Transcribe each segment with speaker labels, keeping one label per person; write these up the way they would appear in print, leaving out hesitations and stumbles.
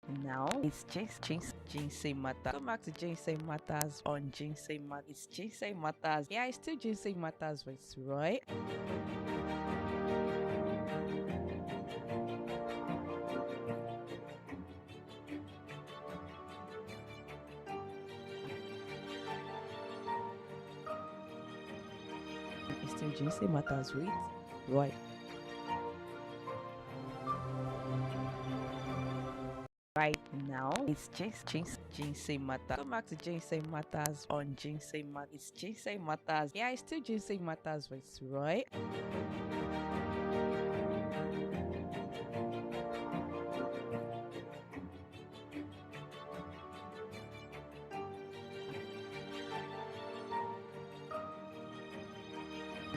Speaker 1: Now it's Ginseng Matters. Come back to Ginseng Matters on Ginseng Matters. It's Ginseng Matters. Yeah, it's still Ginseng Matters with Roy. It's still Ginseng Matters with Roy. Right now, it's Ginseng Matters. Come back to Ginseng Matters on Ginseng Matters. It's Ginseng Matters. Yeah, it's still Ginseng Matters with Roy.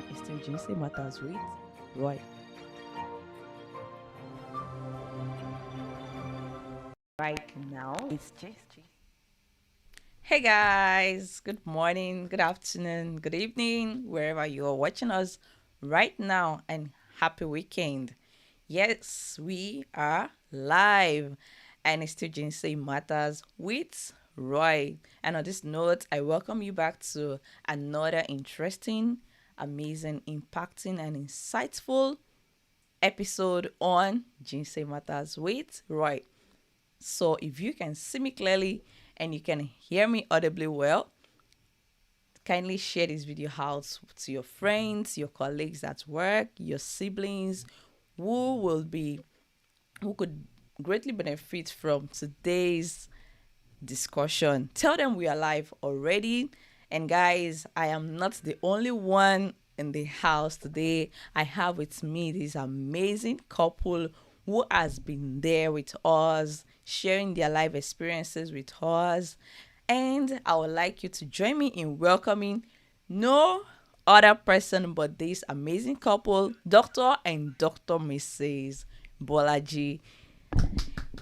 Speaker 1: It's still Ginseng Matters with Roy. Right now, it's just. Hey guys, good morning, good afternoon, good evening, wherever you are watching us right now, and happy weekend. Yes, we are live, and it's still Ginseng Matters with Roy. And on this note, I welcome you back to another interesting, amazing, impacting, and insightful episode on Ginseng Matters with Roy. So if you can see me clearly and you can hear me audibly well, kindly share this video out to your friends, your colleagues at work, your siblings who will be who could greatly benefit from today's discussion. Tell them we are live already. And guys, I am not the only one in the house today. I have with me this amazing couple who has been there with us, sharing their life experiences with us. And I would like you to join me in welcoming no other person but this amazing couple, Dr. and Dr. Mrs. Bolaji.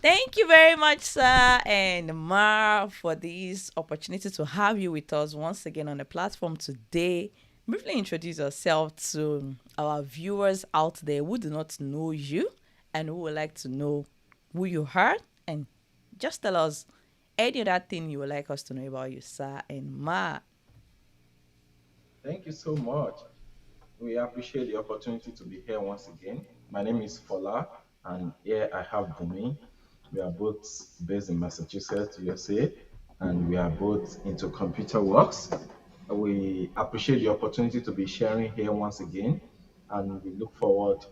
Speaker 1: Thank you very much, sir and Ma, for this opportunity to have you with us once again on the platform today. Briefly introduce yourself to our viewers out there who do not know you and who would like to know who you are, and just tell us any other thing you would like us to know about you, sir and Ma.
Speaker 2: Thank you so much. We appreciate the opportunity to be here once again. My name is Fola, and here I have Bumi. We are both based in Massachusetts, USA, and we are both into computer works. We appreciate the opportunity to be sharing here once again, and we look forward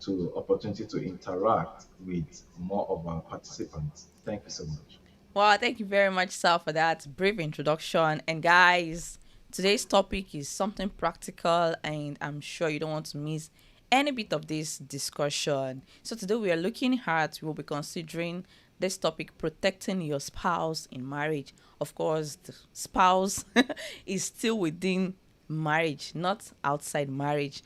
Speaker 2: to opportunity to interact with more of our participants. Thank you so much.
Speaker 1: Well, thank you very much, sir, for that brief introduction. And guys, today's topic is something practical, and I'm sure you don't want to miss any bit of this discussion. So today we are looking at, we'll be considering this topic, protecting your spouse in marriage. Of course, the spouse is still within marriage, not outside marriage.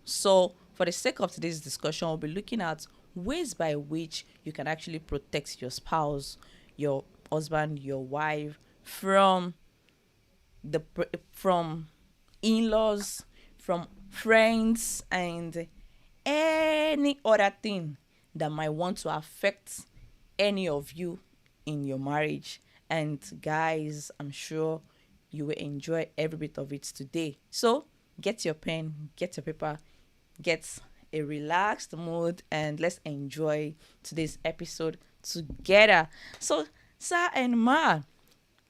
Speaker 1: So for the sake of today's discussion, we'll be looking at ways by which you can actually protect your spouse, your husband, your wife from from in-laws, from friends, and any other thing that might want to affect any of you in your marriage. And guys, I'm sure you will enjoy every bit of it today. So get your pen, get your paper, get a relaxed mood, and let's enjoy today's episode together. So, sir and Ma,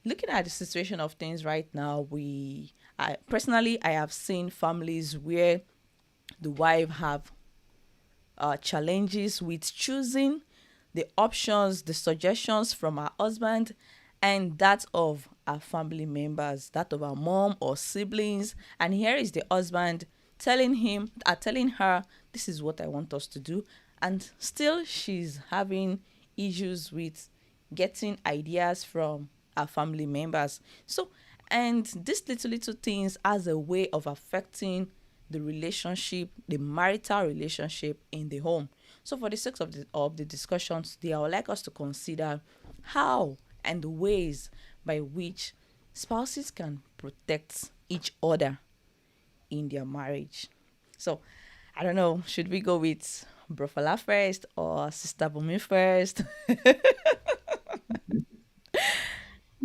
Speaker 1: looking at the situation of things right now, I personally, I have seen families where the wife have challenges with choosing the options, the suggestions from her husband, and that of our family members, that of our mom or siblings. And here is the husband telling her, this is what I want us to do. And still she's having issues with getting ideas from our family members. So, and these little things as a way of affecting the relationship, the marital relationship in the home. So for the sake of the discussions today, I would like us to consider how and the ways by which spouses can protect each other in their marriage. So I don't know, should we go with Brofala first or Sister Bumi first?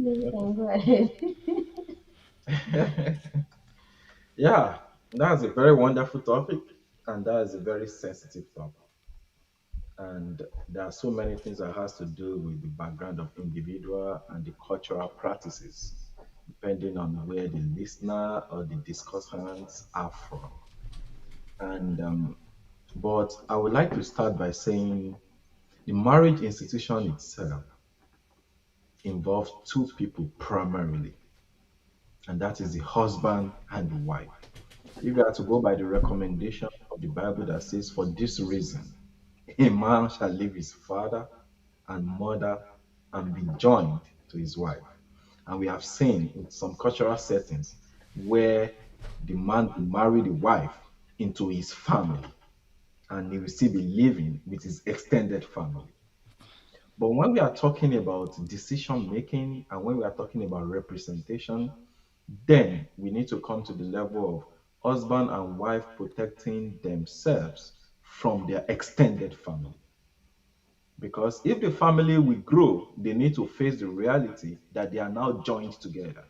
Speaker 3: No, you
Speaker 2: Okay.
Speaker 3: can go ahead.
Speaker 2: Yeah, that's a very wonderful topic, and that is a very sensitive topic. And there are so many things that has to do with the background of individual and the cultural practices, depending on where the listener or the discussants are from. And but I would like to start by saying the marriage institution itself involves two people primarily, and that is the husband and the wife. If you are to go by the recommendation of the Bible that says, "For this reason, a man shall leave his father and mother and be joined to his wife." And we have seen in some cultural settings where the man will marry the wife into his family and he will still be living with his extended family. But when we are talking about decision making and when we are talking about representation, then we need to come to the level of husband and wife protecting themselves from their extended family. Because if the family will grow, they need to face the reality that they are now joined together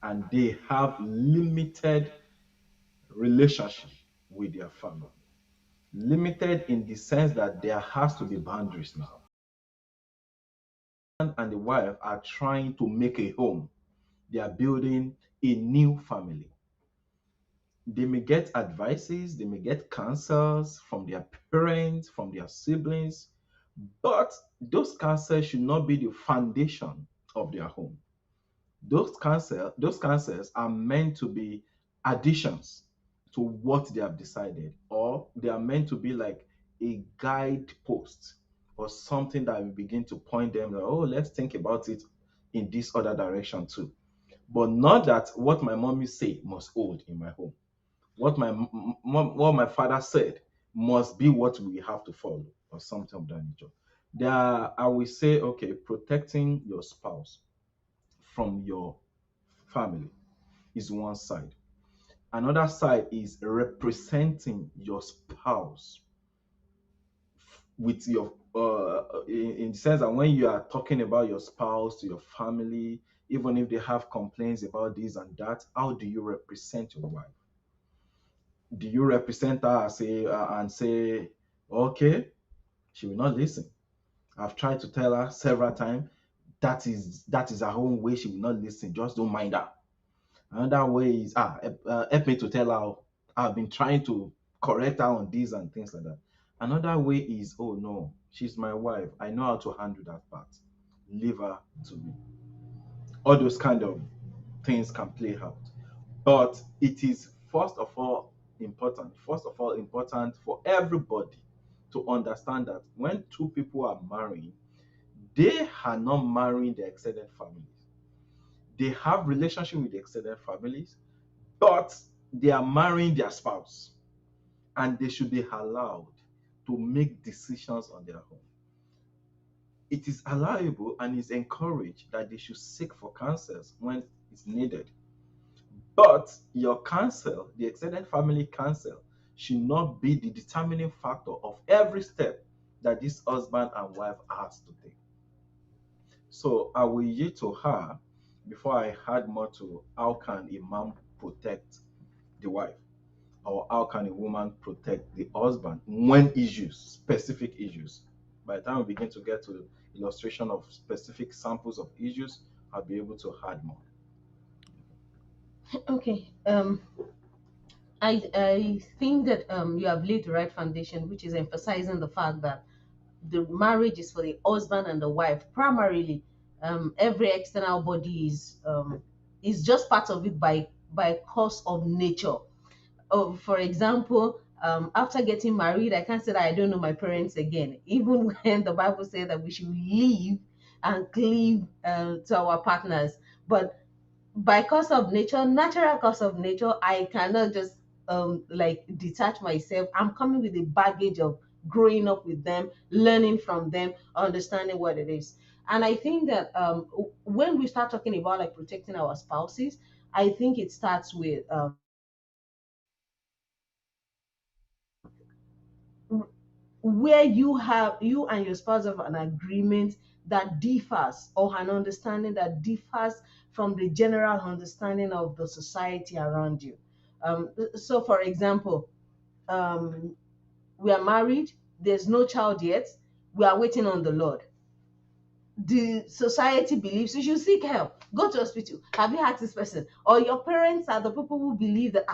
Speaker 2: and they have limited relationship with their family. Limited in the sense that there has to be boundaries now. And the wife are trying to make a home. They are building a new family. They may get advices, they may get counsels from their parents, from their siblings, but those counsels should not be the foundation of their home. Those counsels are meant to be additions to what they have decided, or they are meant to be like a guidepost or something that will begin to point them like, oh, let's think about it in this other direction too. But not that what my mommy say must hold in my home. What my father said must be what we have to follow, or something of that nature. I will say, okay, protecting your spouse from your family is one side. Another side is representing your spouse with your in the sense that when you are talking about your spouse to your family, even if they have complaints about this and that, how do you represent your wife? Do you represent her and say, okay, she will not listen? I've tried to tell her several times that is her own way. She will not listen. Just don't mind her. Another way is help me to tell her I've been trying to correct her on this and things like that. Another way is, oh no, she's my wife. I know how to handle that part. Leave her to me. All those kind of things can play out. But it is first of all important for everybody to understand that when two people are marrying, they are not marrying their extended families. They have relationship with the extended families, but they are marrying their spouse and they should be allowed to make decisions on their own. It is allowable and is encouraged that they should seek for counsels when it's needed. But your counsel, the extended family counsel, should not be the determining factor of every step that this husband and wife has to take. So I will yield to her before I add more to how can a man protect the wife, or how can a woman protect the husband when issues, specific issues. By the time we begin to get to illustration of specific samples of issues, I'll be able to add more.
Speaker 3: Okay. I think that you have laid the right foundation, which is emphasizing the fact that the marriage is for the husband and the wife primarily. Every external body is just part of it by course of nature. For example, after getting married, I can't say that I don't know my parents again, even when the Bible says that we should leave and cleave to our partners. But by course of nature, natural course of nature, I cannot just like detach myself. I'm coming with a baggage of growing up with them, learning from them, understanding what it is. And I think that when we start talking about like protecting our spouses, I think it starts with where you and your spouse have an agreement that differs, or an understanding that differs from the general understanding of the society around you. So for example, um, we are married, there's no child yet, we are waiting on the Lord. The society believes you should seek help, go to hospital. Have you asked this person? Or your parents are the people who believe that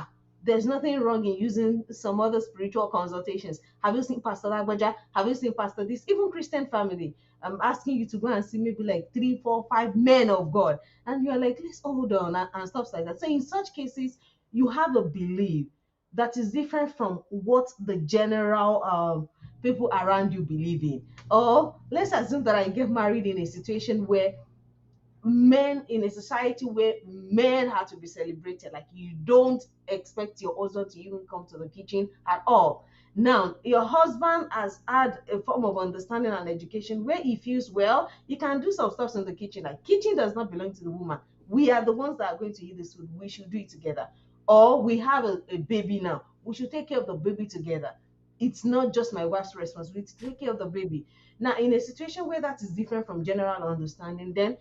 Speaker 3: there's nothing wrong in using some other spiritual consultations. Have you seen Pastor Lagbaja? Have you seen Pastor this? Even Christian family, I'm asking you to go and see maybe like 3, 4, 5 men of God, and you're like, let's hold on, and stuff like that. So in such cases, you have a belief that is different from what the general people around you believe in. Or let's assume that I get married in a situation where men, in a society where men have to be celebrated, like you don't expect your husband to even come to the kitchen at all. Now your husband has had a form of understanding and education where he feels, well, you can do some stuff in the kitchen, like kitchen does not belong to the woman, we are the ones that are going to eat this food, we should do it together. Or we have a baby now, we should take care of the baby together. It's not just my wife's responsibility to take care of the baby. Now in a situation where that is different from general understanding, then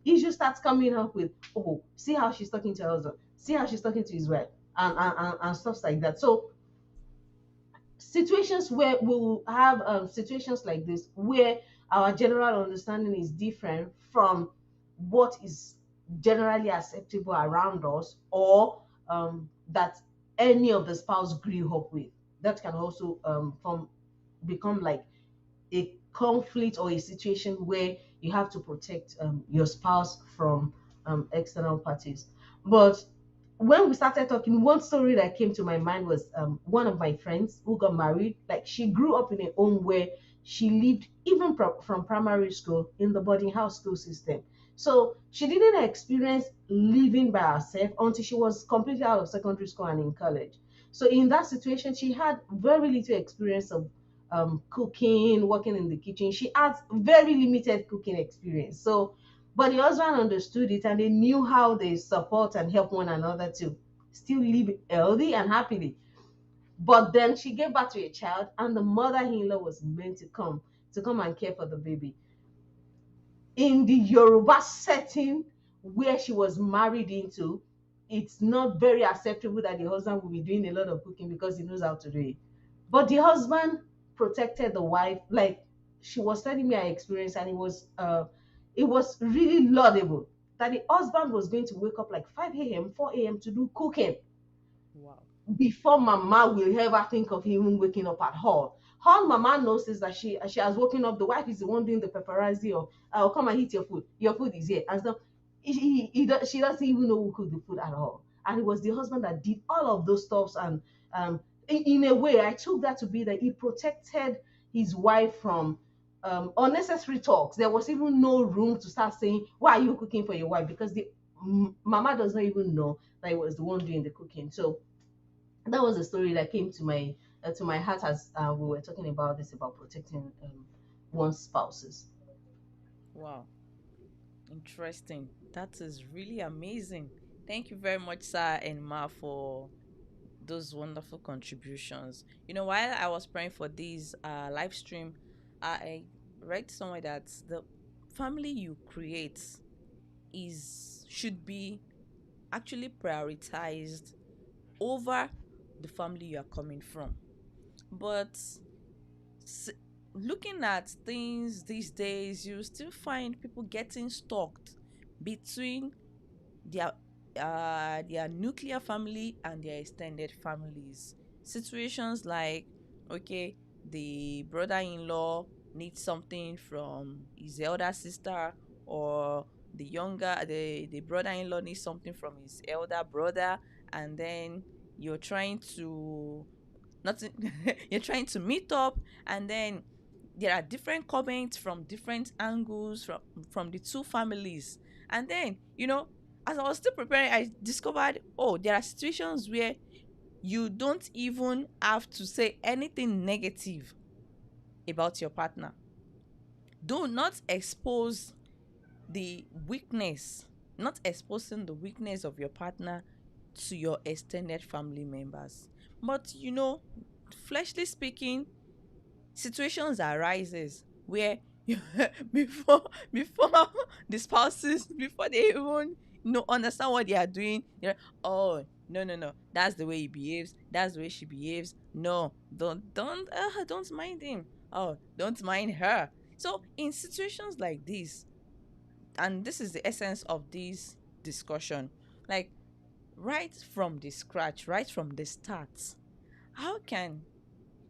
Speaker 3: issue starts coming up with, oh, see how she's talking to her husband, see how she's talking to his wife, and stuff like that. So situations where we will have situations like this where our general understanding is different from what is generally acceptable around us, or that any of the spouse grew up with, that can also become like a conflict or a situation where you have to protect your spouse from external parties. But when we started talking, one story that came to my mind was one of my friends who got married. Like she grew up in a home where she lived even from primary school in the boarding house school system. So she didn't experience living by herself until she was completely out of secondary school and in college. So in that situation, she had very little experience of cooking, working in the kitchen. She had very limited cooking experience. So, but the husband understood it, and they knew how they support and help one another to still live healthy and happily. But then she gave birth to a child, and the mother-in-law was meant to come and care for the baby. In the Yoruba setting where she was married into, it's not very acceptable that the husband will be doing a lot of cooking because he knows how to do it. But the husband protected the wife. Like she was telling me her experience, and it was really laudable that the husband was going to wake up like 5 a.m., 4 a.m. to do cooking
Speaker 1: Wow.
Speaker 3: before mama will ever think of even waking up at all. All mama knows is that she has woken up. The wife is the one doing the paparazzi of, "I'll come and eat your food. Your food is here." And so she doesn't even know who cooked the food at all. And it was the husband that did all of those stuffs. And in a way, I took that to be that he protected his wife from unnecessary talks. There was even no room to start saying, "Why are you cooking for your wife?" Because the mama does not even know that he was the one doing the cooking. So that was a story that came to my heart as we were talking about this, about protecting one's spouses.
Speaker 1: Wow. Interesting. That is really amazing. Thank you very much, sir and ma, for those wonderful contributions. While I was praying for this live stream, I read somewhere that the family you create is should be actually prioritized over the family you are coming from. But s- looking at things these days, you still find people getting stuck between their their nuclear family and their extended families. Situations like, okay, the brother-in-law needs something from his elder sister, or the brother-in-law needs something from his elder brother, and then you're trying to nothing you're trying to meet up, and then there are different comments from different angles from the two families. And then, as I was still preparing, I discovered, oh, there are situations where you don't even have to say anything negative about your partner. Do not expose the weakness not exposing the weakness of your partner to your extended family members. But, fleshly speaking, situations arises where before the spouses, before they even understand what they are doing, they're like, oh, no, that's the way he behaves, that's the way she behaves. No, don't mind him. Oh, don't mind her. So in situations like this, and this is the essence of this discussion, like, right from the scratch, right from the start, how can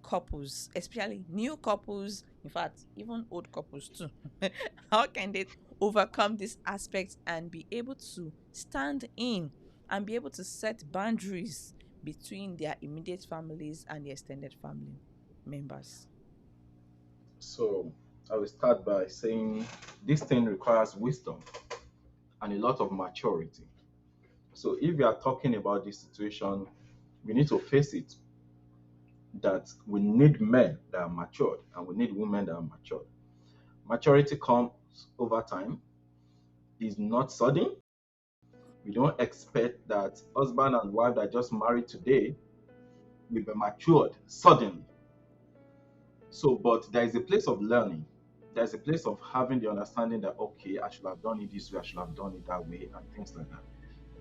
Speaker 1: couples, especially new couples, in fact, even old couples too, how can they overcome these aspects and be able to stand in and be able to set boundaries between their immediate families and the extended family members?
Speaker 2: So I will start by saying this thing requires wisdom and a lot of maturity. So if we are talking about this situation, we need to face it that we need men that are matured and we need women that are matured. Maturity comes over time, is not sudden. We don't expect that husband and wife that just married today will be matured suddenly. So, but there is a place of learning. There's a place of having the understanding that, okay, I should have done it this way, I should have done it that way, and things like that.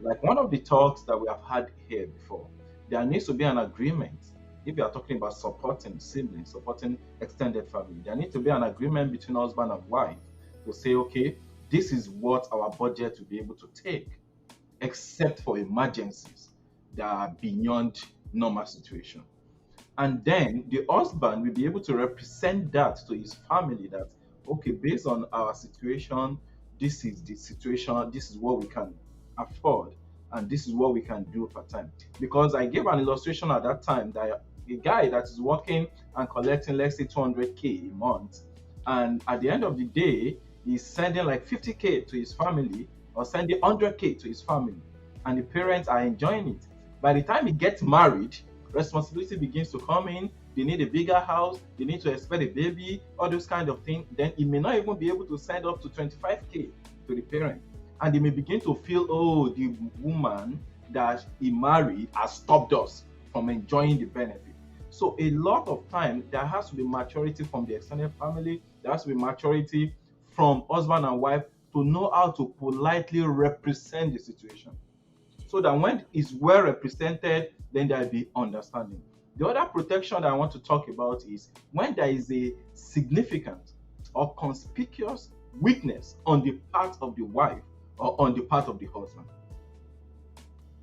Speaker 2: Like one of the talks that we have had here before, there needs to be an agreement. If you are talking about supporting siblings, supporting extended family, there needs to be an agreement between husband and wife to say, okay, this is what our budget will be able to take, except for emergencies that are beyond normal situation. And then the husband will be able to represent that to his family that, okay, based on our situation, this is the situation, this is what we can afford, and this is what we can do per time. Because I gave an illustration at that time that a guy that is working and collecting, let's say, 200K a month, and at the end of the day, he's sending like 50K to his family or sending 100K to his family, and the parents are enjoying it. By the time he gets married, responsibility begins to come in. They need a bigger house, they need to expect a baby, all those kind of things. Then he may not even be able to send up to 25K to the parent. And they may begin to feel, oh, the woman that he married has stopped us from enjoying the benefit. So a lot of time there has to be maturity from the extended family, there has to be maturity from husband and wife to know how to politely represent the situation so that when it's well represented, then there'll be understanding. The other protection that I want to talk about is when there is a significant or conspicuous weakness on the part of the wife or on the part of the husband.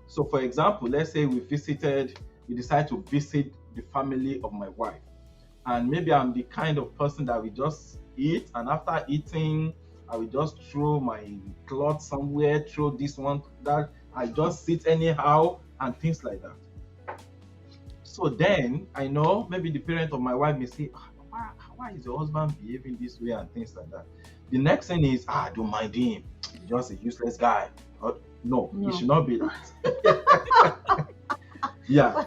Speaker 2: So, for example, let's say we decide to visit the family of my wife, and maybe I'm the kind of person that will just eat, and after eating, I will just throw my cloth somewhere, throw this one, that. I just sit anyhow and things like that. So then I know maybe the parent of my wife may say, "Ah, why is your husband behaving this way and things like that." The next thing is, don't mind him. He's just a useless guy. No, it
Speaker 3: No.
Speaker 2: should not be that. Yeah,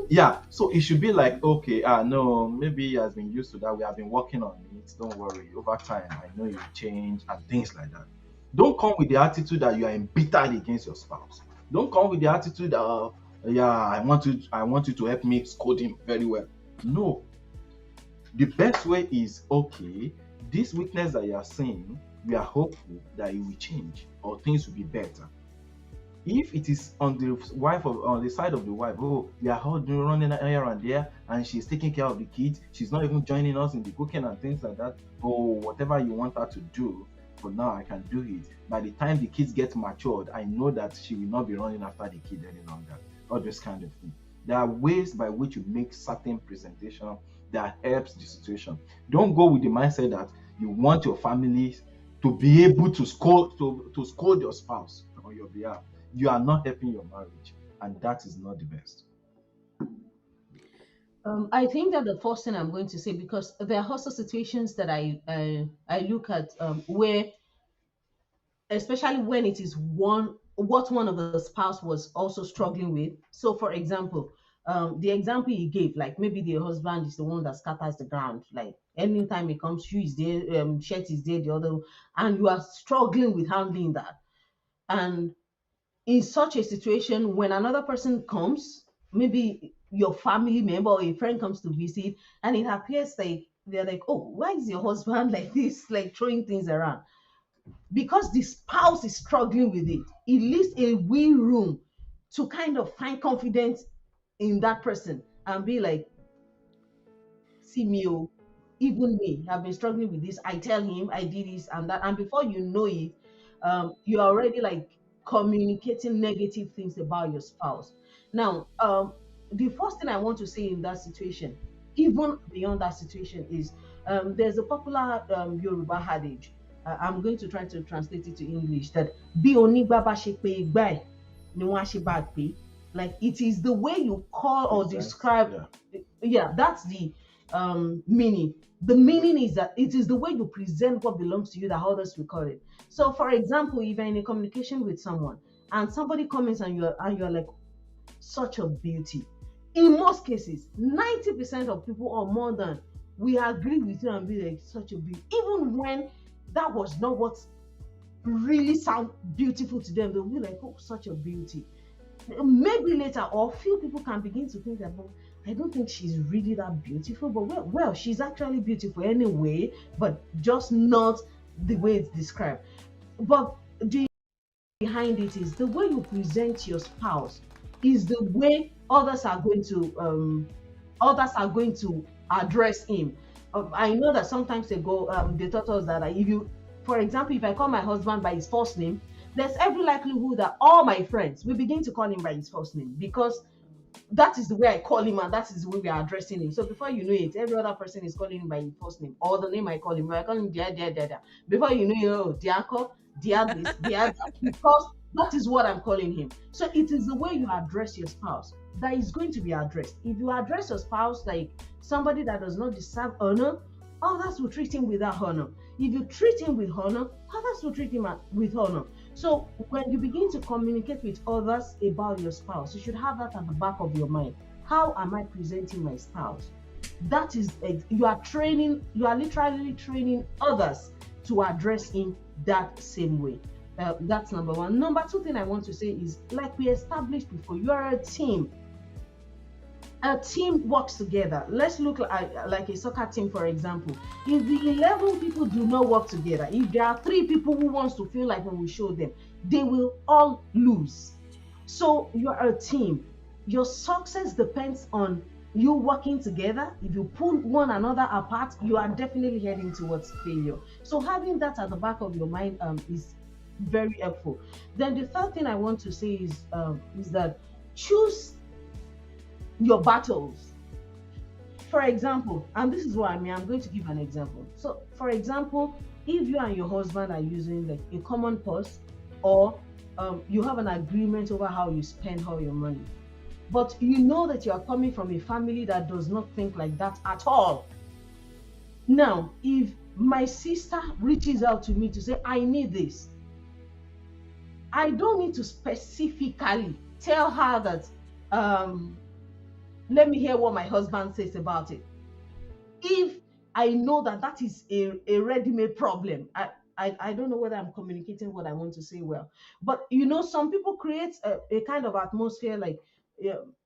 Speaker 2: yeah. So it should be like, okay, no, maybe he has been used to that. We have been working on it. Don't worry. Over time, I know you change and things like that. Don't come with the attitude that you are embittered against your spouse. Don't come with the attitude that, yeah, I want you to help me scold him very well. No, the best way is, okay, this weakness that you are seeing, we are hopeful that it will change or things will be better. If it is on the side of the wife, oh, we are all running here and there, and she's taking care of the kids, she's not even joining us in the cooking and things like that. Oh, whatever you want her to do, for now I can do it. By the time the kids get matured, I know that she will not be running after the kid any longer. All this kind of thing. There are ways by which you make certain presentation that helps the situation. Don't go with the mindset that you want your family to be able to scold your spouse on your behalf. You are not helping your marriage, and that is not the best.
Speaker 3: I think that the first thing I'm going to say, because there are also situations that I look at, where, especially when it is one of the spouse was also struggling with. So, for example, the example he gave, like maybe the husband is the one that scatters the ground. Like anytime it comes, shoe is there, shirt is there, the other, and you are struggling with handling that. And in such a situation, when another person comes, maybe your family member or a friend comes to visit, and it appears like they're like, oh, why is your husband like this, like throwing things around? Because the spouse is struggling with it, it leaves a wee room to kind of find confidence in that person and be like, see me, oh, even me, have been struggling with this. I tell him I did this and that, and before you know it, you're already like communicating negative things about your spouse. Now, the first thing I want to say in that situation, even beyond that situation, is there's a popular Yoruba adage. I'm going to try to translate it to English, that bí onígbá bá ṣe pé igbá ẹ̀ ni wọ́n á ṣe bá a pé. Like, it is the way you call or
Speaker 2: Present.
Speaker 3: describe.
Speaker 2: Yeah.
Speaker 3: Yeah, that's the meaning. The meaning is that it is the way you present what belongs to you that others will call it. So, for example, if you're in a communication with someone and somebody comments and you're like, such a beauty. In most cases, 90% of people or more than we agree with you and be like, such a beauty. Even when that was not what really sound beautiful to them, they'll be like, oh, such a beauty. Maybe later, or few people can begin to think that, well, I don't think she's really that beautiful, but well, she's actually beautiful anyway, but just not the way it's described. But the behind it is the way you present your spouse is the way others are going to address him. I know that sometimes they taught us that if you, for example, if I call my husband by his first name, there's every likelihood that all my friends will begin to call him by his first name, because that is the way I call him and that is the way we are addressing him. So before you know it, every other person is calling him by his first name or the name I call him. I call him dear. Before you know it, oh, dear uncle, dear this, dear that, because that is what I'm calling him. So it is the way you address your spouse that is going to be addressed. If you address your spouse like somebody that does not deserve honor, others will treat him without honor. If you treat him with honor, others will treat him with honor. So when you begin to communicate with others about your spouse, you should have that at the back of your mind. How am I presenting my spouse? That is, you are literally training others to address him that same way. That's number one. Number two thing I want to say is, like we established before, you are a team. A team works together. Let's look like a soccer team, for example. If the 11 people do not work together, if there are 3 people who wants to feel like when we show them, they will all lose. So you're a team. Your success depends on you working together. If you pull one another apart, you are definitely heading towards failure. So having that at the back of your mind is very helpful. Then the third thing I want to say is that choose your battles. For example, and this is what I mean, I'm going to give an example. So, for example, if you and your husband are using like a common purse, or you have an agreement over how you spend all your money, but you know that you are coming from a family that does not think like that at all. Now, if my sister reaches out to me to say, I need this, I don't need to specifically tell her that let me hear what my husband says about it. If I know that that is a ready-made problem, I don't know whether I'm communicating what I want to say well. But some people create a kind of atmosphere like,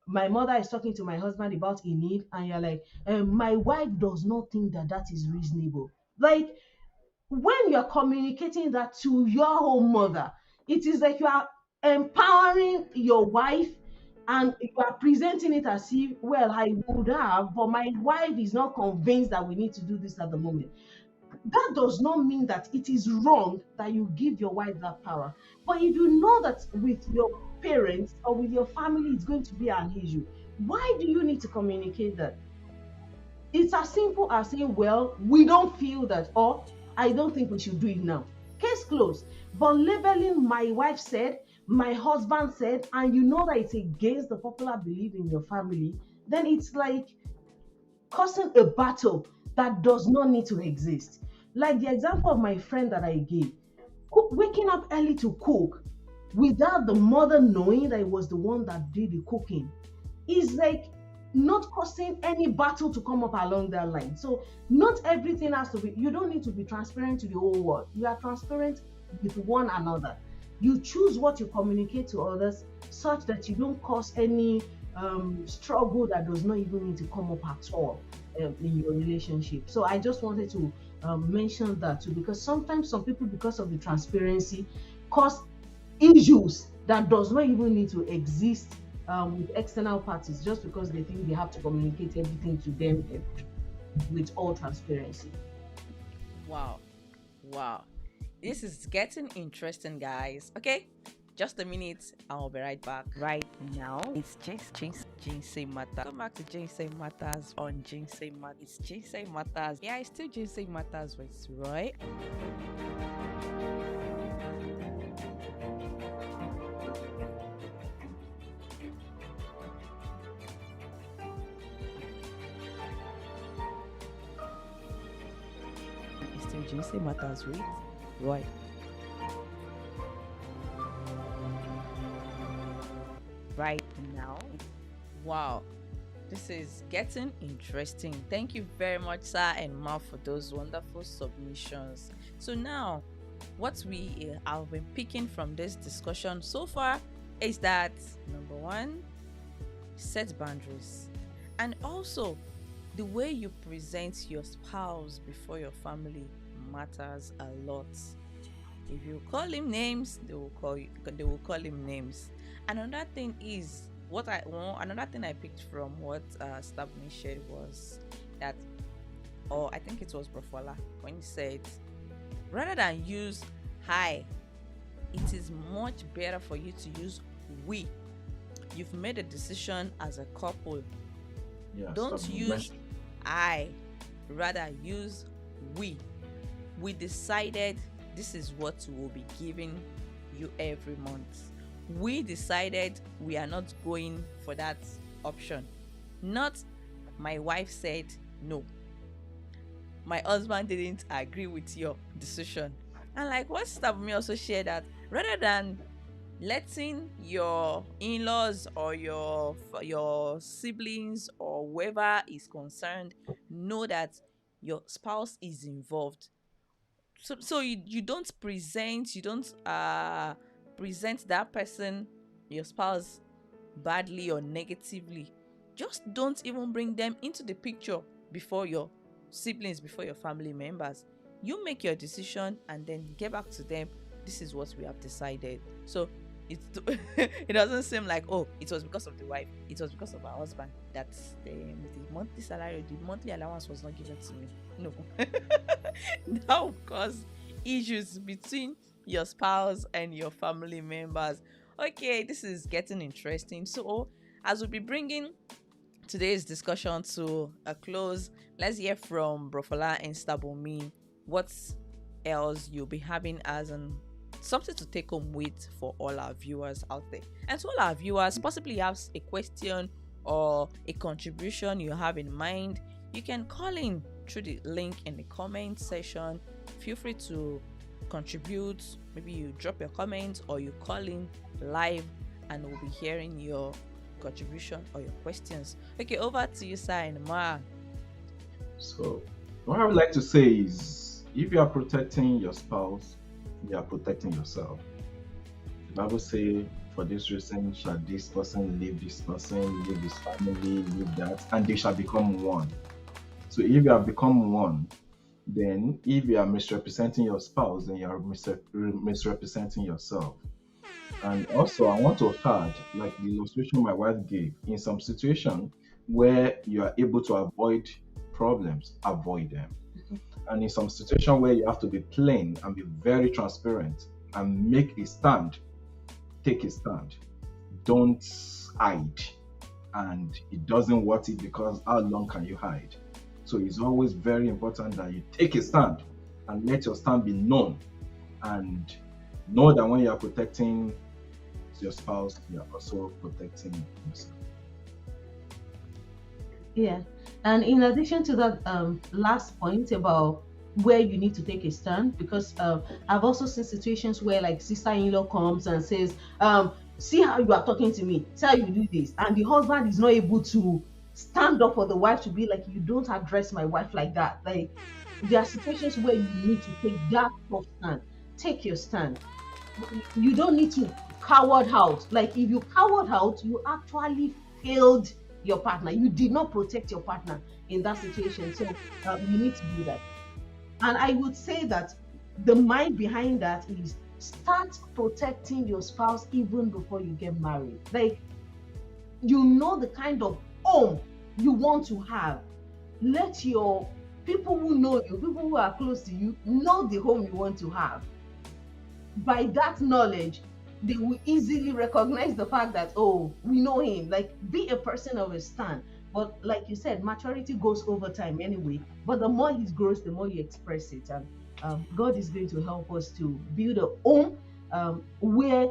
Speaker 3: my mother is talking to my husband about a need, and you're like, my wife does not think that that is reasonable. Like, when you're communicating that to your own mother, it is like you are empowering your wife, and you are presenting it as if, well, I would have, but my wife is not convinced that we need to do this at the moment. That does not mean that it is wrong that you give your wife that power. But if you know that with your parents or with your family it's going to be an issue, why do you need to communicate that? It's as simple as saying, well, we don't feel that, or I don't think we should do it now. Case closed. But labeling my wife said, my husband said, and you know that it's against the popular belief in your family, then it's like causing a battle that does not need to exist. Like the example of my friend that I gave, waking up early to cook without the mother knowing that it was the one that did the cooking is like not causing any battle to come up along that line. So not everything has to be, you don't need to be transparent to the whole world. You are transparent with one another. You choose what you communicate to others such that you don't cause any struggle that does not even need to come up at all. in your relationship. So I just wanted to mention that too, because sometimes some people, because of the transparency, cause issues that does not even need to exist with external parties, just because they think they have to communicate everything to them with all transparency.
Speaker 1: Wow. Wow. This is getting interesting, guys. Okay, just a minute. I'll be right back. Right now, it's just Ginseng Matters. Come back to Ginseng Matters on Ginseng Matters. It's Ginseng Matters. Yeah, it's still Ginseng Matters with Roy. It's still Ginseng Matters with Roy. Right now. Wow, this is getting interesting. Thank you very much, sir and ma, for those wonderful submissions. So now, what we have been picking from this discussion so far is that number one, set boundaries, and also the way you present your spouse before your family matters a lot. If you call him names, they will call you. They will call him names. Another thing is another thing I picked from what Stabni shared was that, or I think it was Profola when he said, rather than use "hi," it is much better for you to use "we." You've made a decision as a couple.
Speaker 2: Yeah,
Speaker 1: Don't
Speaker 2: stop
Speaker 1: use "I," rather use "we." We decided this is what we will be giving you every month. We decided we are not going for that option. Not my wife said no. My husband didn't agree with your decision. And like what Stabumi also shared, that rather than letting your in-laws or your siblings or whoever is concerned know that your spouse is involved, so you don't present that person, your spouse, badly or negatively. Just don't even bring them into the picture before your siblings, before your family members. You make your decision and then get back to them. This is what we have decided. So it's it doesn't seem like, oh, it was because of the wife, it was because of our husband that the monthly salary, the monthly allowance was not given to me. No. That will cause issues between your spouse and your family members. Okay, this is getting interesting. So as we'll be bringing today's discussion to a close, let's hear from Brofola and Stabomi what else you'll be having as an something to take home with for all our viewers out there. And to all our viewers, possibly you have a question or a contribution you have in mind, you can call in through the link in the comment section. Feel free to contribute. Maybe you drop your comments or you call in live and we'll be hearing your contribution or your questions. Okay, over to you, Sir and Ma.
Speaker 2: So, what I would like to say is, if you are protecting your spouse, you are protecting yourself. The Bible says, for this reason shall this person leave this person, leave this family, leave that, and they shall become one. So if you have become one, then if you are misrepresenting your spouse, then you are misrepresenting yourself. And also, I want to add, like the illustration my wife gave, in some situation where you are able to avoid problems, avoid them. And in some situation where you have to be plain and be very transparent and make a stand, take a stand. Don't hide. And it doesn't worth it, because how long can you hide? So it's always very important that you take a stand and let your stand be known. And know that when you are protecting your spouse, you are also protecting yourself.
Speaker 3: Yeah. And in addition to that, last point about where you need to take a stand, because I've also seen situations where like sister-in-law comes and says, see how you are talking to me, see how you do this, and the husband is not able to stand up for the wife to be like, you don't address my wife like that. Like, there are situations where you need to take that tough stand. Take your stand. You don't need to coward out. Like, if you coward out, you actually failed your partner. You did not protect your partner in that situation. So you need to do that. And I would say that the mind behind that is start protecting your spouse even before you get married. Like, you know the kind of home you want to have. Let your people who know you, people who are close to you, know the home you want to have. By that knowledge, they will easily recognize the fact that, oh, we know him. Like, be a person of a stand. But like you said, maturity goes over time anyway. But the more it grows, the more you express it. And God is going to help us to build a home where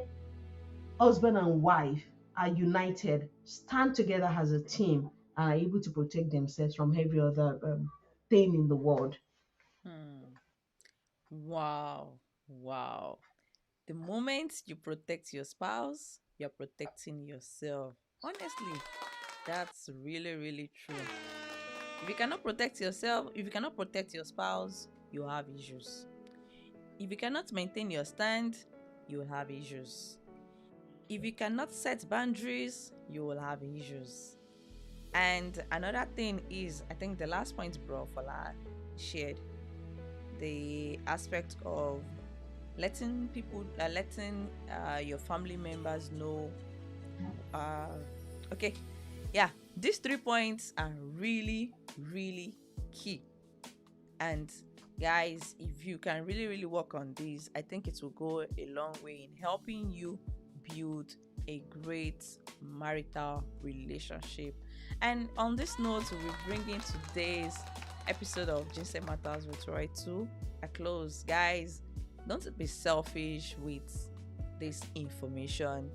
Speaker 3: husband and wife are united, stand together as a team, and are able to protect themselves from every other thing in the world.
Speaker 1: Hmm. Wow. Wow. The moment you protect your spouse, you're protecting yourself. Honestly, that's really, really true. If you cannot protect yourself, if you cannot protect your spouse, you have issues. If you cannot maintain your stand, you will have issues. If you cannot set boundaries, you will have issues. And another thing is, I think the last point Bro Fola shared, the aspect of letting your family members know. Uh, okay, yeah, these 3 points are really, really key. And guys, if you can really, really work on these, I think it will go a long way in helping you build a great marital relationship. And on this note, we'll be bringing today's episode of Ginseng Matters with Roy to a close. Guys, don't be selfish with this information.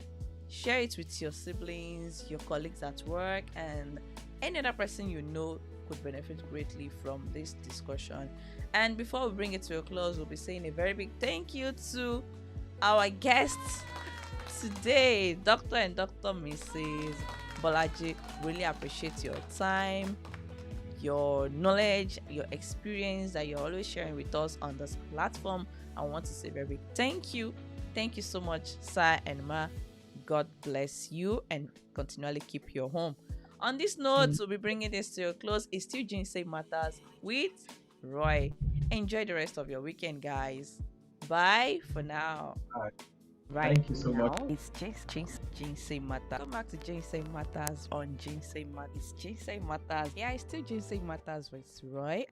Speaker 1: Share it with your siblings, your colleagues at work, and any other person you know could benefit greatly from this discussion. And before we bring it to a close, we'll be saying a very big thank you to our guests today, Dr. and Dr. Mrs. Bolaji. Really appreciate your time, your knowledge, your experience that you're always sharing with us on this platform. I want to say a very big thank you. Thank you so much, Sir and Ma. God bless you and continually keep your home. On this note, we'll be bringing this to a close. It's still Ginseng Matters with Roy. Enjoy the rest of your weekend, guys. Bye for now.
Speaker 2: All right.
Speaker 1: Right
Speaker 2: Thank you so
Speaker 1: now,
Speaker 2: much.
Speaker 1: it's Ginseng Matters. Come back to Ginseng Matters on Ginseng Matters. It's Ginseng Matters. Yeah, it's still Ginseng Matters with Roy.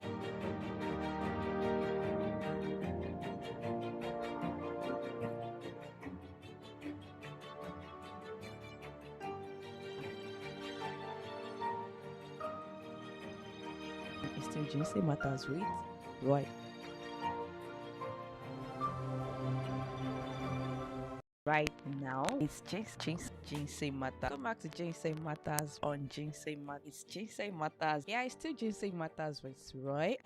Speaker 1: It's still Ginseng Matters with Roy. Right now, it's Ginseng Matters. Come back to Ginseng Matters on Ginseng Matters. It's Ginseng Matters. Yeah, it's still Ginseng Matters with Roy.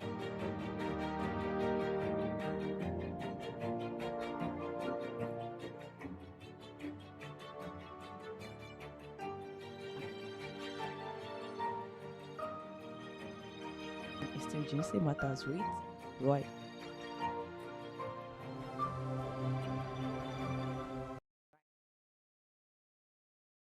Speaker 1: It's still Ginseng Matters with Roy.